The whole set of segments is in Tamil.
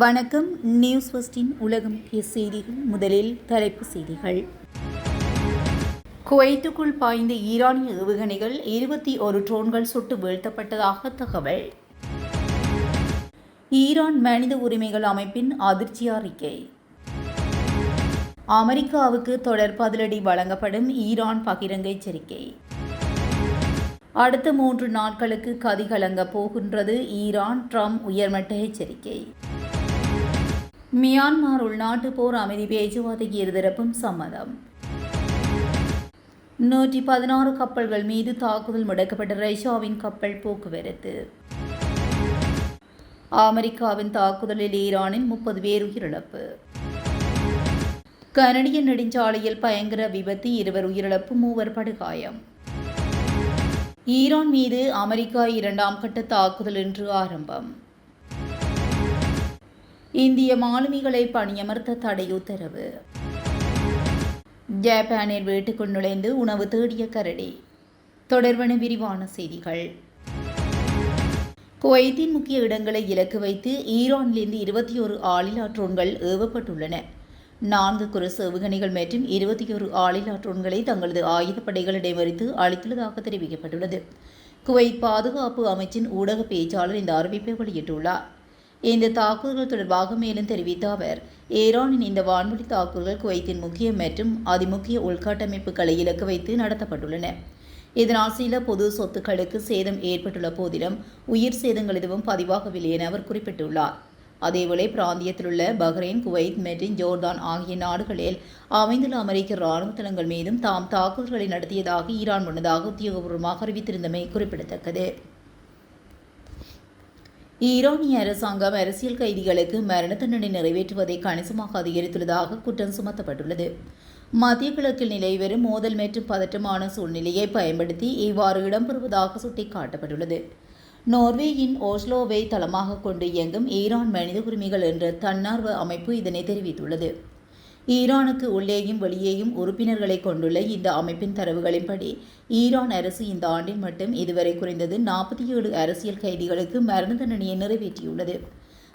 வணக்கம். நியூஸ் ஃபர்ஸ்டின் உலக முக்கிய செய்திகள். முதலில் தலைப்புச் செய்திகள். குவைத்துக்குள் பாய்ந்த ஈரானிய ஏவுகணைகள் 21 ட்ரோன்கள் சுட்டு வீழ்த்தப்பட்டதாக தகவல். ஈரான் மனித உரிமைகள் அமைப்பின் அதிர்ச்சி அறிக்கை. அமெரிக்காவுக்கு தொடர் பதிலடி வழங்கப்படும் ஈரான் பகிரங்க எச்சரிக்கை. அடுத்த 3 நாட்களுக்கு கதிகலங்கப் போகின்றது ஈரான், ட்ரம்ப் உயர்மட்ட எச்சரிக்கை. மியான்மர் உள்நாட்டு போர் அமைதி பேச்சுவார்த்தைக்கு இருதரப்பும் சம்மதம். 116 கப்பல்கள் மீது தாக்குதல் முடக்கப்பட்ட ரஷ்யாவின் கப்பல் போக்குவரத்து. அமெரிக்காவின் தாக்குதலில் ஈரானின் 30 பேர் உயிரிழப்பு. கனடிய நெடுஞ்சாலையில் பயங்கர விபத்து, 2 உயிரிழப்பு, 3 படுகாயம். ஈரான் மீது அமெரிக்கா 2ஆம் கட்ட தாக்குதல் இன்று ஆரம்பம். இந்திய மாலுமிகளை பணியமர்த்த தடை உத்தரவு. ஜப்பானில் வீட்டுக்குள் நுழைந்து உணவு தேடிய கரடி. தொடர்பான விரிவான செய்திகள். குவைத்தின் முக்கிய இடங்களை இலக்கு வைத்து ஈரானிலிருந்து 21 ஆளில்லா ட்ரோன்கள் ஏவப்பட்டுள்ளன. 4 குருஸ் ஏவுகணைகள் மற்றும் 21 ஆளில்லா ட்ரோன்களை தங்களது ஆயுதப்படைகளிடமிருந்து அளித்துள்ளதாக தெரிவிக்கப்பட்டுள்ளது. குவைத் பாதுகாப்பு அமைச்சின் ஊடக பேச்சாளர் இந்த அறிவிப்பை வெளியிட்டுள்ளார். இந்த தாக்குதல்கள் தொடர்பாக மேலும் தெரிவித்த அவர், ஈரானின் இந்த வான்வழி தாக்குதல்கள் குவைத்தின் முக்கிய மற்றும் அதிமுக்கிய உள்கட்டமைப்புகளை இலக்கு வைத்து நடத்தப்பட்டுள்ளன. இதனால் சில பொது சொத்துக்களுக்கு சேதம் ஏற்பட்டுள்ள போதிலும் உயிர் சேதங்கள் எதுவும் பதிவாகவில்லை என அவர் குறிப்பிட்டுள்ளார். அதேவேளை பிராந்தியத்தில் உள்ள பஹ்ரைன், குவைத் மற்றும் ஜோர்தான் ஆகிய நாடுகளில் அமைந்துள்ள அமெரிக்க இராணுவ தளங்கள் மீதும் தாம் தாக்குதல்களை நடத்தியதாக ஈரான் முன்னதாக உத்தியோகபூர்வமாக அறிவித்திருந்தமை குறிப்பிடத்தக்கது. ஈரானிய அரசாங்கம் அரசியல் கைதிகளுக்கு மரண தண்டனை நிறைவேற்றுவதை கணிசமாக அதிகரித்துள்ளதாக குற்றம் சுமத்தப்பட்டுள்ளது. மத்திய கிழக்கில் நிலை வரும் மோதல் மற்றும் பதற்றமான சூழ்நிலையை பயன்படுத்தி இவ்வாறு இடம்பெறுவதாக சுட்டிக்காட்டப்பட்டுள்ளது. நோர்வேயின் ஓஸ்லோவை தளமாக கொண்டு இயங்கும் ஈரான் மனித உரிமைகள் என்ற தன்னார்வ அமைப்பு இதனை தெரிவித்துள்ளது. ஈரானுக்கு உள்ளேயும் வெளியேயும் உறுப்பினர்களை கொண்டுள்ள இந்த அமைப்பின் தரவுகளின்படி ஈரான் அரசு இந்த ஆண்டில் மட்டும் இதுவரை குறைந்தது 47 அரசியல் கைதிகளுக்கு மரண தண்டனையை நிறைவேற்றியுள்ளது.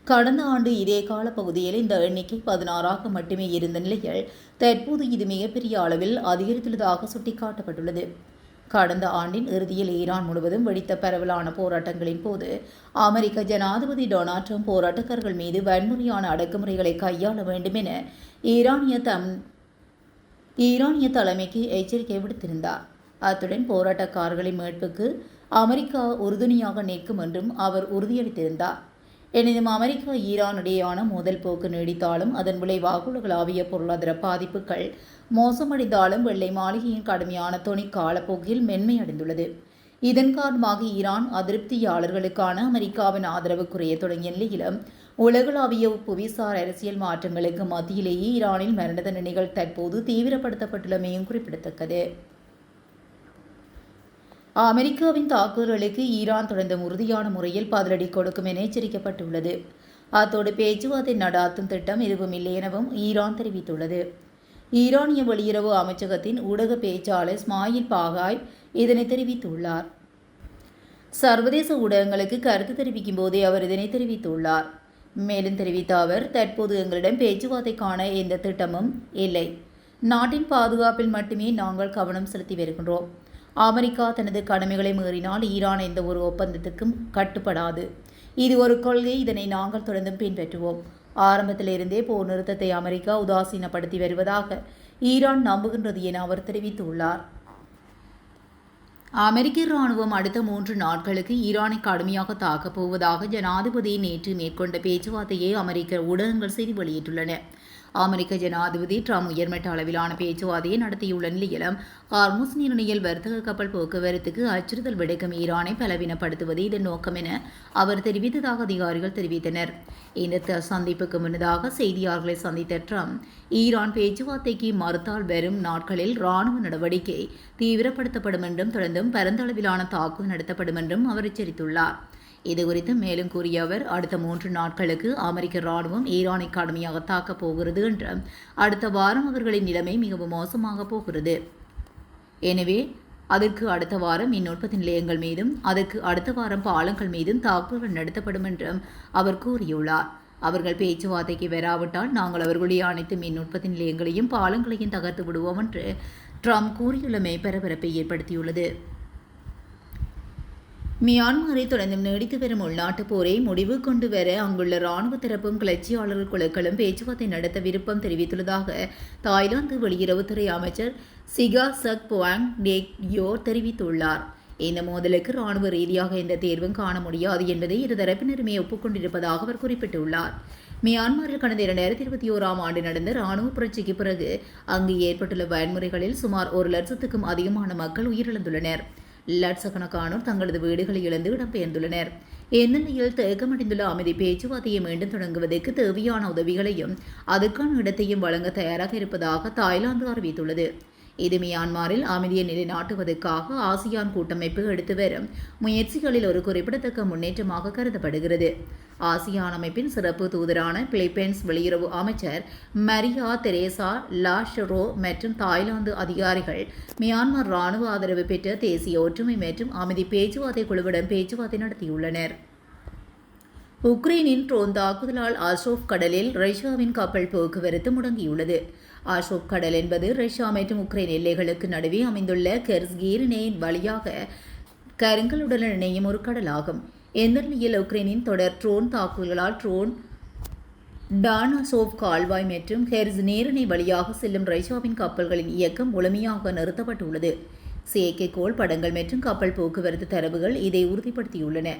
கடந்த ஆண்டு இதே கால பகுதியில் இந்த எண்ணிக்கை 16ஆக மட்டுமே இருந்த நிலையில் தற்போது இது மிகப்பெரிய அளவில் அதிகரித்துள்ளதாக சுட்டிக்காட்டப்பட்டுள்ளது. கடந்த ஆண்டின் இறுதியில் ஈரான் முழுவதும் வெடித்த பரவலான போராட்டங்களின் போது அமெரிக்க ஜனாதிபதி டொனால்ட் ட்ரம்ப் போராட்டக்காரர்கள் மீது வன்முறையான அடக்குமுறைகளை கையாள வேண்டும் என ஈரானிய தலைமைக்கு எச்சரிக்கை விடுத்திருந்தார். அத்துடன் போராட்டக்காரர்களின் மீட்புக்கு அமெரிக்கா உறுதுணையாக நிற்கும் என்றும் அவர் உறுதியளித்திருந்தார். எனினும் அமெரிக்கா ஈரான் இடையேயான மோதல் போக்கு நீடித்தாலும் அதன் விளைவாக உலகளாவிய பொருளாதார பாதிப்புகள் மோசமடைந்தாலும் வெள்ளை மாளிகையின் கடுமையான தொனி காலப்போக்கில் மென்மையடைந்துள்ளது. இதன் காரணமாக ஈரான் அதிருப்தியாளர்களுக்கான அமெரிக்காவின் ஆதரவு குறைய தொடங்கிய நிலையிலும் உலகளாவிய புவிசார் அரசியல் மாற்றங்களுக்கு மத்தியிலேயே ஈரானில் மரண தண்டனைகள் தற்போது தீவிரப்படுத்தப்பட்டுள்ளமையும் குறிப்பிடத்தக்கது. அமெரிக்காவின் தாக்குதல்களுக்கு ஈரான் தொடர்ந்து உறுதியான முறையில் பதிலடி கொடுக்கும் என எச்சரிக்கப்பட்டுள்ளது. அத்தோடு பேச்சுவார்த்தை நடாத்தும் திட்டம் எதுவும் இல்லை எனவும் ஈரான் தெரிவித்துள்ளது. ஈரானிய வெளியுறவு அமைச்சகத்தின் ஊடக பேச்சாளர் இஸ்மாயில் பாகாய் இதனை தெரிவித்துள்ளார். சர்வதேச ஊடகங்களுக்கு கருத்து தெரிவிக்கும் போதே அவர் இதனை தெரிவித்துள்ளார். மேலும் தெரிவித்த அவர், தற்போது எங்களிடம் பேச்சுவார்த்தைக்கான எந்த திட்டமும் இல்லை. நாட்டின் பாதுகாப்பில் மட்டுமே நாங்கள் கவனம் செலுத்தி வருகின்றோம். அமெரிக்கா தனது கடமைகளை மீறினால் ஈரான் எந்த ஒரு ஒப்பந்தத்துக்கும் கட்டுப்படாது. இது ஒரு கொள்கை. இதனை நாங்கள் தொடர்ந்து பின்பற்றுவோம். ஆரம்பத்திலிருந்தே போர் நிறுத்தத்தை அமெரிக்கா உதாசீனப்படுத்தி வருவதாக ஈரான் நம்புகின்றது என அவர் தெரிவித்துள்ளார். அமெரிக்க இராணுவம் அடுத்த 3 நாட்களுக்கு ஈரானை கடுமையாக தாக்கப் போவதாக ஜனாதிபதி நேற்று மேற்கொண்ட பேச்சுவார்த்தையை அமெரிக்க ஊடகங்கள் செய்தி வெளியிட்டுள்ளன. அமெரிக்க ஜனாதிபதி ட்ரம்ப் உயர்மட்ட அளவிலான பேச்சுவார்த்தையை நடத்தியுள்ள நிலையிலும் ஹார்முஸ் நீரிணையில் வர்த்தக கப்பல் போக்குவரத்துக்கு அச்சுறுத்தல் விடுக்கும் ஈரானை பலவீனப்படுத்துவது இதன் நோக்கம் என அவர் தெரிவித்ததாக அதிகாரிகள் தெரிவித்தனர். இந்த சந்திப்புக்கு முன்னதாக செய்தியாளர்களை சந்தித்த ட்ரம்ப், ஈரான் பேச்சுவார்த்தைக்கு மறுத்தால் வரும் நாட்களில் இராணுவ நடவடிக்கை தீவிரப்படுத்தப்படும் என்றும் தொடர்ந்தும் பரந்த அளவிலான தாக்குதல் நடத்தப்படும் என்றும் அவர் எச்சரித்துள்ளார். இதுகுறித்து மேலும் கூறிய அவர், அடுத்த 3 நாட்களுக்கு அமெரிக்க இராணுவம் ஈரானை கடுமையாக தாக்கப் போகிறது என்றும் அடுத்த வாரம் அவர்களின் நிலைமை மிகவும் மோசமாக போகிறது. எனவே அதற்கு அடுத்த வாரம் மின் உற்பத்தி நிலையங்கள் மீதும் அதற்கு அடுத்த வாரம் பாலங்கள் மீதும் தாக்குதல்கள் நடத்தப்படும் என்றும் அவர் கூறியுள்ளார். அவர்கள் பேச்சுவார்த்தைக்கு வராவிட்டால் நாங்கள் அவர்களுடைய அனைத்து மின் உற்பத்தி நிலையங்களையும் பாலங்களையும் தகர்த்து விடுவோம் என்று ட்ரம்ப் கூறியுள்ளமை பரபரப்பை ஏற்படுத்தியுள்ளது. மியான்மரை தொடர்ந்து நீடித்து வரும் உள்நாட்டு போரை முடிவு கொண்டு வர அங்குள்ள இராணுவ தரப்பும் கிளர்ச்சியாளர்கள் குழுக்களும் பேச்சுவார்த்தை நடத்த விருப்பம் தெரிவித்துள்ளதாக தாய்லாந்து வெளியுறவுத்துறை அமைச்சர் சிகாசக் புவாங் டேக்யோ தெரிவித்துள்ளார். இந்த மோதலுக்கு இராணுவ ரீதியாக எந்த தேர்வும் காண முடியாது என்பதை இருதரப்பினருமே ஒப்புக்கொண்டிருப்பதாக அவர் குறிப்பிட்டுள்ளார். மியான்மரில் கடந்த 2021ஆம் ஆண்டு நடந்த இராணுவ புரட்சிக்கு பிறகு அங்கு ஏற்பட்டுள்ள வன்முறைகளில் சுமார் 1 லட்சத்துக்கும் அதிகமான மக்கள் உயிரிழந்துள்ளனர். லட்சக்கணக்கானோர் தங்களது வீடுகளை இழந்து இடம்பெயர்ந்துள்ளனர். இந்நிலையில் தேக்கமடைந்துள்ள அமைதி பேச்சுவார்த்தையை மீண்டும் தொடங்குவதற்கு தேவையான உதவிகளையும் அதற்கான இடத்தையும் வழங்க தயாராக இருப்பதாக தாய்லாந்து அறிவித்துள்ளது. இது மியான்மரில் அமைதியை நிலைநாட்டுவதற்காக ஆசியான் கூட்டமைப்பு எடுத்து வரும் முயற்சிகளில் ஒரு குறிப்பிடத்தக்க முன்னேற்றமாக கருதப்படுகிறது. ஆசியான் அமைப்பின் சிறப்பு தூதரான பிலிப்பைன்ஸ் வெளியுறவு அமைச்சர் மரியா தெரேசா லாஷரோ மற்றும் தாய்லாந்து அதிகாரிகள் மியான்மர் இராணுவ ஆதரவு பெற்ற தேசிய ஒற்றுமை மற்றும் அமைதி பேச்சுவார்த்தை குழுவுடன் பேச்சுவார்த்தை நடத்தியுள்ளனர். உக்ரைனின் ட்ரோன் தாக்குதலால் ஆசோவ் கடலில் ரஷ்யாவின் கப்பல் போக்குவரத்து முடங்கியுள்ளது. ஆசோவ் கடல் என்பது ரஷ்யா மற்றும் உக்ரைன் எல்லைகளுக்கு நடுவே அமைந்துள்ள கெர்ஸ்கீர் இணை வழியாக கருங்கலுடன் இணையும் ஒரு கடலாகும். இந்த நிலையில் உக்ரைனின் தொடர் ட்ரோன் தாக்குதல்களால் டானாசோவ் கால்வாய் மற்றும் ஹெர்ஸ் நீரிணை வழியாக செல்லும் ரஷ்யாவின் கப்பல்களின் இயக்கம் முழுமையாக நிறுத்தப்பட்டுள்ளது. செயற்கைக்கோள் படங்கள் மற்றும் கப்பல் போக்குவரத்து தரவுகள் இதை உறுதிப்படுத்தியுள்ளன.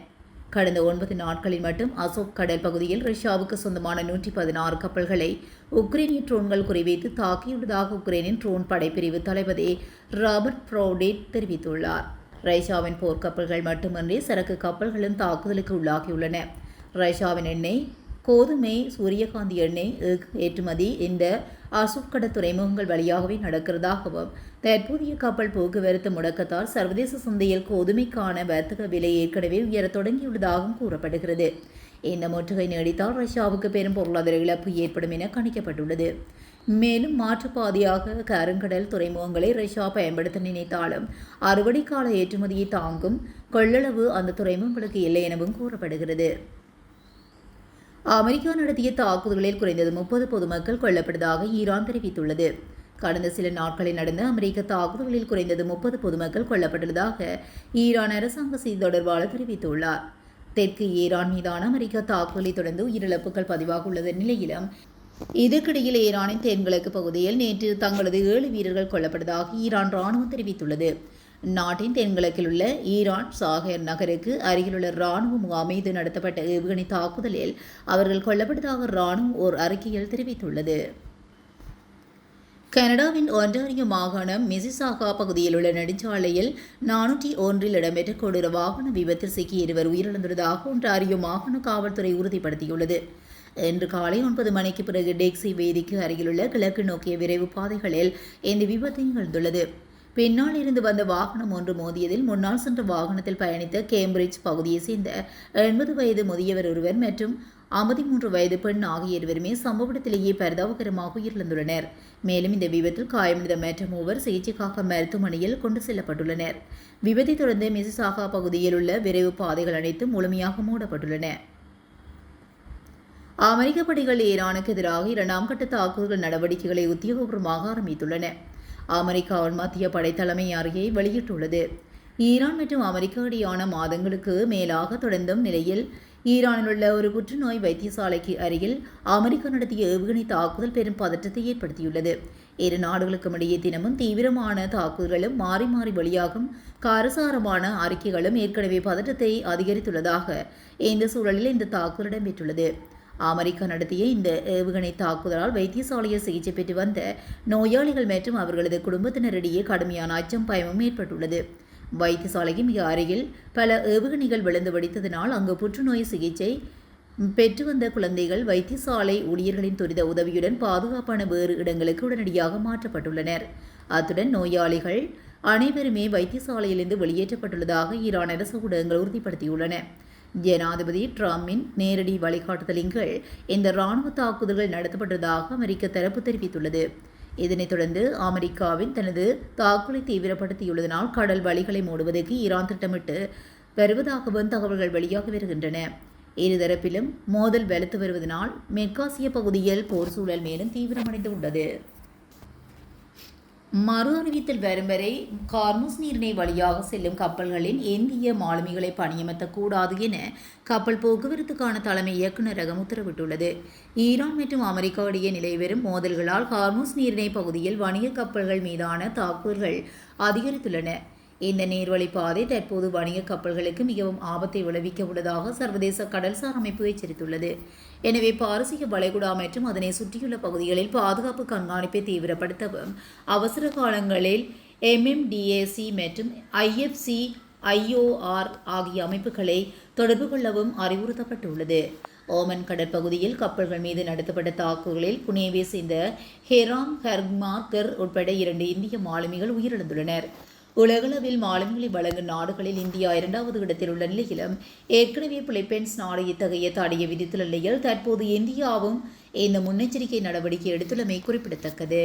கடந்த 9 நாட்களில் மட்டும் அசோவ் கடல் பகுதியில் ரஷ்யாவுக்கு சொந்தமான 116 கப்பல்களை உக்ரைனிய ட்ரோன்கள் குறிவைத்து தாக்கியுள்ளதாக உக்ரைனின் ட்ரோன் படைப்பிரிவு தளபதி ராபர்ட் ப்ரௌடேட் தெரிவித்துள்ளார். ரஷ்யாவின் போர்க்கப்பல்கள் மட்டுமின்றி சரக்கு கப்பல்களும் தாக்குதலுக்கு உள்ளாகியுள்ளன. ரஷ்யாவின் எண்ணெய், கோதுமை, சூரியகாந்தி எண்ணெய் ஏற்றுமதி இந்த அசோவ் கடல் துறைமுகங்கள் வழியாகவே நடக்கிறதாகவும் தற்போதைய கப்பல் போக்குவரத்து முடக்கத்தால் சர்வதேச சந்தையில் கோதுமைக்கான வர்த்தக விலை ஏற்கனவே உயரத் தொடங்கியுள்ளதாகவும் கூறப்படுகிறது. இந்த முற்றுகை நீடித்தால் ரஷ்யாவுக்கு பெரும் பொருளாதார இழப்பு ஏற்படும் என கணிக்கப்பட்டுள்ளது. மேலும் மாற்றுப்பாதையாக கருங்கடல் துறைமுகங்களை ரஷ்யா பயன்படுத்த நினைத்தாலும் அறுவடைக்கால ஏற்றுமதியை தாங்கும் கொள்ளளவு அந்த துறைமுகங்களுக்கு இல்லை எனவும் கூறப்படுகிறது. அமெரிக்கா நடத்திய தாக்குதல்களில் குறைந்தது 30 பொதுமக்கள் கொல்லப்பட்டதாக ஈரான் தெரிவித்துள்ளது. கடந்த சில நாட்களில் நடந்த அமெரிக்க தாக்குதல்களில் குறைந்தது 30 பொதுமக்கள் கொல்லப்பட்டுள்ளதாக ஈரான் அரசாங்க செய்தி தொடர்பாளர் தெரிவித்துள்ளார். தெற்கு ஈரான் மீதான அமெரிக்க தாக்குதலை தொடர்ந்து உயிரிழப்புகள் பதிவாக உள்ள நிலையிலும் இதற்கிடையில் ஈரானின் தென்கிழக்கு பகுதியில் நேற்று தங்களது 7 வீரர்கள் கொல்லப்பட்டதாக ஈரான் ராணுவம் தெரிவித்துள்ளது. நாட்டின் தென்கிழக்கில் உள்ள ஈரான் சாகர் நகருக்கு அருகிலுள்ள இராணுவ முகாம் மீது நடத்தப்பட்ட ஏவுகணை தாக்குதலில் அவர்கள் கொல்லப்பட்டதாக இராணுவம் ஓர் அறிக்கையில் தெரிவித்துள்ளது. கனடாவின் ஒன்டாரியோ மாகாணம் மிசிசாகா பகுதியில் உள்ள நெடுஞ்சாலையில் 401 இடம்பெற்ற கொடூர வாகன விபத்தில் சிக்கி 2 உயிரிழந்துள்ளதாக ஒன்டாரியோ மாகாண காவல்துறை உறுதிப்படுத்தியுள்ளது. இன்று காலை 9 மணிக்கு பிறகு டெக்ஸி வேதிக்கு அருகிலுள்ள கிழக்கு நோக்கிய விரைவு பாதைகளில் இந்த விபத்து நிகழ்ந்துள்ளது. பின்னால் இருந்து வந்த வாகனம் ஒன்று மோதியதில் முன்னால் சென்ற வாகனத்தில் பயணித்த கேம்பிரிட்ஜ் பகுதியைச் சேர்ந்த 80 வயது முதியவர் ஒருவர் மற்றும் 53 வயது பெண் ஆகிய இருவருமே சம்பவ இடத்திலேயே பரிதாபகரமாக உயிரிழந்துள்ளனர். மேலும் இந்த விபத்தில் காயமடைந்த மற்ற 3 சிகிச்சைக்காக மருத்துவமனையில் கொண்டு செல்லப்பட்டுள்ளனர். விபத்தை தொடர்ந்து மிசிசாகா பகுதியில் உள்ள விரைவு பாதைகள் அனைத்தும் முழுமையாக மூடப்பட்டுள்ளன. அமெரிக்க படைகள் ஈரானுக்கு எதிராக 2ஆம் கட்ட தாக்குதல் நடவடிக்கைகளை உத்தியோகபூர்வமாக ஆரம்பித்துள்ளன. அமெரிக்காவின் மத்திய படை தலைமை அறிக்கையை வெளியிட்டுள்ளது. ஈரான் மற்றும் அமெரிக்கா இடையான மாதங்களுக்கு மேலாக தொடர்ந்தும் நிலையில் ஈரானில் உள்ள ஒரு புற்றுநோய் வைத்தியசாலைக்கு அருகில் அமெரிக்கா நடத்திய ஏவுகணை தாக்குதல் பெரும் பதற்றத்தை ஏற்படுத்தியுள்ளது. இரு நாடுகளுக்கும் இடையே தினமும் தீவிரமான தாக்குதல்களும் மாறி மாறி வெளியாகும் காரசாரமான அறிக்கைகளும் ஏற்கனவே பதற்றத்தை அதிகரித்துள்ளதாக இந்த சூழலில் இந்த தாக்குதல் இடம்பெற்றுள்ளது. அமெரிக்கா நடத்திய இந்த ஏவுகணை தாக்குதலால் வைத்தியசாலையில் சிகிச்சை பெற்று வந்த நோயாளிகள் மற்றும் அவர்களது குடும்பத்தினரிடையே கடுமையான அச்சம் பயமும் ஏற்பட்டுள்ளது. வைத்தியசாலைக்கு மிக அருகில் பல ஏவுகணைகள் விழுந்து வெடித்ததனால் அங்கு புற்றுநோய் சிகிச்சை பெற்று வந்த குழந்தைகள் வைத்தியசாலை ஊழியர்களின் துரித உதவியுடன் பாதுகாப்பான வேறு இடங்களுக்கு உடனடியாக மாற்றப்பட்டுள்ளனர். அத்துடன் நோயாளிகள் அனைவருமே வைத்தியசாலையிலிருந்து வெளியேற்றப்பட்டுள்ளதாக ஈரான் அரசு ஊடகங்கள் உறுதிப்படுத்தியுள்ளன. ஜனாதிபதி டிரம்பின் நேரடி வழிகாட்டுதலின் கீழ் இந்த இராணுவ தாக்குதல்கள் நடத்தப்பட்டதாக அமெரிக்க தரப்பு தெரிவித்துள்ளது. இதனைத் தொடர்ந்து அமெரிக்காவின் தனது தாக்குதலை தீவிரப்படுத்தியுள்ளதனால் கடல் வழிகளை மூடுவதற்கு ஈரான் திட்டமிட்டு வருவதாகவும் தகவல்கள் வெளியாகி வருகின்றன. இருதரப்பிலும் மோதல் வலுத்து வருவதனால் மேற்காசிய பகுதியில் போர் சூழல் மேலும் தீவிரமடைந்துள்ளது. மறு அறிவித்தல் வரும் வரை கார்முஸ் நீரிணை வழியாக செல்லும் கப்பல்களின் இந்திய மாலுமிகளை பணியமர்த்தக்கூடாது என கப்பல் போக்குவரத்துக்கான தலைமை இயக்குநரகம் உத்தரவிட்டுள்ளது. ஈரான் மற்றும் அமெரிக்கா இடையே நிலவி வரும் மோதல்களால் கார்முஸ் நீரிணை பகுதியில் வணிக கப்பல்கள் மீதான தாக்குதல்கள் அதிகரித்துள்ளன. இந்த நீர்வழி பாதை தற்போது வணிக கப்பல்களுக்கு மிகவும் ஆபத்தை விளைவிக்க உள்ளதாக சர்வதேச கடல்சார் அமைப்பு எச்சரித்துள்ளது. எனவே பாரசீக வளைகுடா மற்றும் அதனை சுற்றியுள்ள பகுதிகளில் பாதுகாப்பு கண்காணிப்பை தீவிரப்படுத்தவும் அவசர காலங்களில் MMDAC மற்றும் IFC IOR ஆகிய அமைப்புகளை தொடர்பு கொள்ளவும் அறிவுறுத்தப்பட்டுள்ளது. ஓமன் கடற்பகுதியில் கப்பல்கள் மீது நடத்தப்பட்ட தாக்குதலில் புனேவை சேர்ந்த ஹெராம் ஹெர்மார்கர் உட்பட 2 இந்திய மாலுமிகள் உயிரிழந்துள்ளனர். உலகளவில் மாலுமிகளை வழங்கும் நாடுகளில் இந்தியா 2வது இடத்தில் உள்ள நிலையிலும் ஏற்கனவே பிலிப்பைன்ஸ் நாடு இத்தகைய தடையை விதித்துள்ள நிலையில் தற்போது இந்தியாவும் இந்த முன்னெச்சரிக்கை நடவடிக்கை எடுத்துள்ளமை குறிப்பிடத்தக்கது.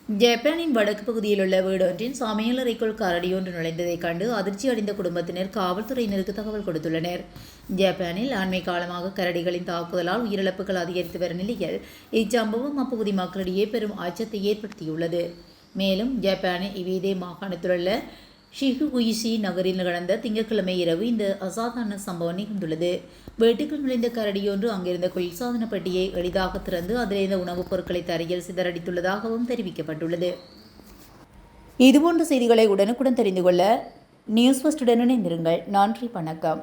ஜப்பானின் வடக்கு பகுதியில் உள்ள வீடொன்றின் சமையலறைக்குள் கரடியொன்று நுழைந்ததைக் கண்டு அதிர்ச்சி அடைந்த குடும்பத்தினர் காவல்துறையினருக்கு தகவல் கொடுத்துள்ளனர். ஜப்பானில் அண்மை காலமாக கரடிகளின் தாக்குதலால் உயிரிழப்புகள் அதிகரித்து வரும் நிலையில் இச்சம்பவம் அப்பகுதி மக்களிடையே பெரும் அச்சத்தை ஏற்படுத்தியுள்ளது. மேலும் ஜப்பானின் இவீதே மாகாணத்திலுள்ள ஷிகுகுயிஷி நகரில் கடந்த திங்கட்கிழமை இரவு இந்த அசாதாரண சம்பவம் நிகழ்ந்துள்ளது. வீட்டுக்குள் நுழைந்த கரடியொன்று அங்கிருந்த குளிர்சாதன பெட்டியை எளிதாக திறந்து அதிலிருந்த உணவுப் பொருட்களை தரையில் சிதறடித்துள்ளதாகவும் தெரிவிக்கப்பட்டுள்ளது. இதுபோன்ற செய்திகளை உடனுக்குடன் தெரிந்து கொள்ள நியூஸ் ஃபர்ஸ்டுடன் இணைந்திருங்கள். நன்றி, வணக்கம்.